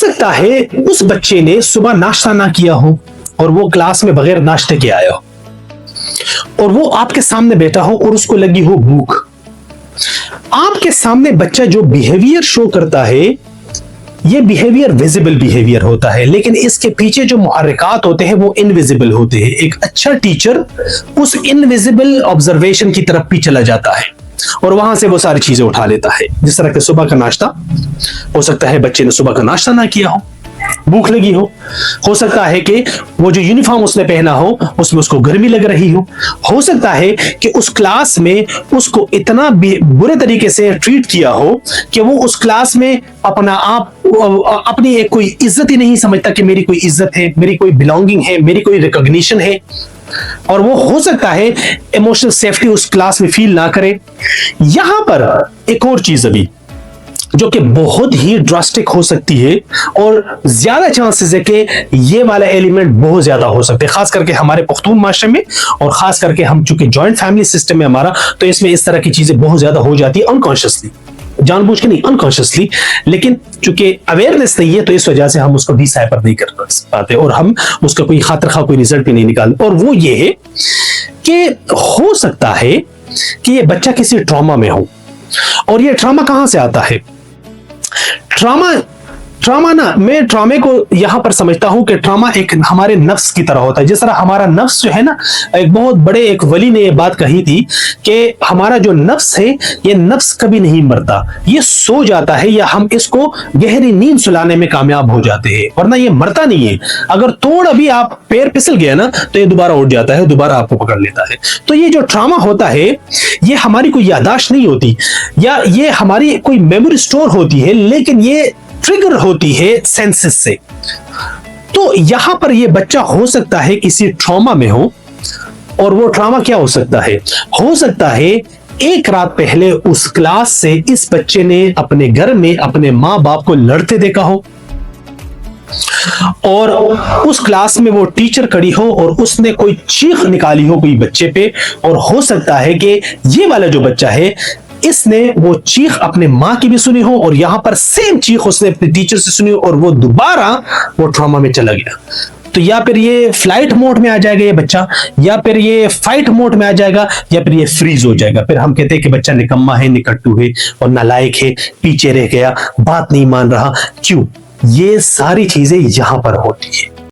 सकता है उस बच्चे ने सुबह नाश्ता ना किया हो और वो क्लास में बगैर नाश्ते के आया हो और वो आपके सामने बैठा हो और उसको लगी हो भूख। आपके सामने बच्चा जो बिहेवियर शो करता है, ये बिहेवियर विजिबल बिहेवियर होता है, लेकिन इसके पीछे जो मुहर्रिकात होते हैं वो इनविजिबल होते हैं। एक अच्छा टीचर उस इनविजिबल ऑब्जर्वेशन की तरफ भी चला जाता है और वहां से वो सारी चीजें उठा लेता है। जिस तरह के सुबह का नाश्ता, हो सकता है बच्चे ने सुबह का नाश्ता ना किया हो, भूख लगी हो सकता है कि वो जो यूनिफॉर्म उसने पहना हो उसमें उसको गर्मी लग रही हो सकता है कि उस क्लास में उसको इतना बुरे तरीके से ट्रीट किया हो कि वो उस क्लास में अपनी एक कोई इज्जत ही नहीं समझता कि मेरी कोई इज्जत है, मेरी कोई बिलोंगिंग है, मेरी कोई रिकॉग्निशन है। और वो हो सकता है इमोशनल सेफ्टी उस क्लास में फील ना करे। यहां पर एक और चीज अभी जो कि बहुत ही ड्रास्टिक हो सकती है और ज्यादा चांसेस है कि ये वाला एलिमेंट बहुत ज्यादा हो सकते हैं, खास करके हमारे पख्तून माशरे में, और खास करके हम चूंकि जॉइंट फैमिली सिस्टम है हमारा, तो इसमें इस तरह की चीजें बहुत ज्यादा हो जाती है अनकॉन्शियसली, जानबूझ के नहीं, अनकॉन्शियसली। लेकिन चूंकि अवेयरनेस नहीं है तो इस वजह से हम उसको डिसाइफर नहीं कर पाते और हम उसका कोई खातिर खा कोई रिजल्ट भी नहीं निकालते। और वो ये है कि हो सकता है कि ये बच्चा किसी ट्रॉमा में हो। और ये ट्रॉमा कहां से आता है? ट्रॉमा ना, मैं ट्रॉमे को यहां पर समझता हूं कि ट्रॉमा एक हमारे नफ्स की तरह होता है। जिस तरह हमारा नफ्स जो है ना, एक बहुत बड़े एक वली ने ये बात कही थी कि हमारा जो नफ्स है, ये नफ्स कभी नहीं मरता, ये सो जाता है या हम इसको गहरी नींद सुलाने में कामयाब हो जाते हैं, वरना ये मरता नहीं है। अगर तोड़ अभी आप पैर फिसल गया ना तो ये दोबारा उठ जाता है, दोबारा आपको पकड़ लेता है। तो ये जो ट्रॉमा होता है ये हमारी कोई याददाश्त नहीं होती या ये हमारी कोई मेमोरी स्टोर होती है, लेकिन ये ट्रिगर होती है सेंसेस से। तो यहां पर यह बच्चा हो सकता है किसी ट्रॉमा में हो, और वो ट्रॉमा क्या हो सकता है एक रात पहले उस क्लास से इस बच्चे ने अपने घर में अपने मां बाप को लड़ते देखा हो और उस क्लास में वो टीचर खड़ी हो और उसने कोई चीख निकाली हो कोई बच्चे पे, और हो सकता है कि ये वाला जो बच्चा है इसने वो चीख अपने मां की भी सुनी हो और यहां पर सेम चीख उसने अपने टीचर से सुनी और वो दोबारा वो ट्रॉमा में चला गया। तो या फिर ये फ्लाइट मोड में आ जाएगा ये बच्चा, या फिर ये फाइट मोड में आ जाएगा, या फिर ये फ्रीज हो जाएगा। फिर हम कहते हैं कि बच्चा निकम्मा है, निकट्टू है और नालायक है, पीछे रह गया, बात नहीं मान रहा। क्यों? ये सारी चीजें यहां पर होती है।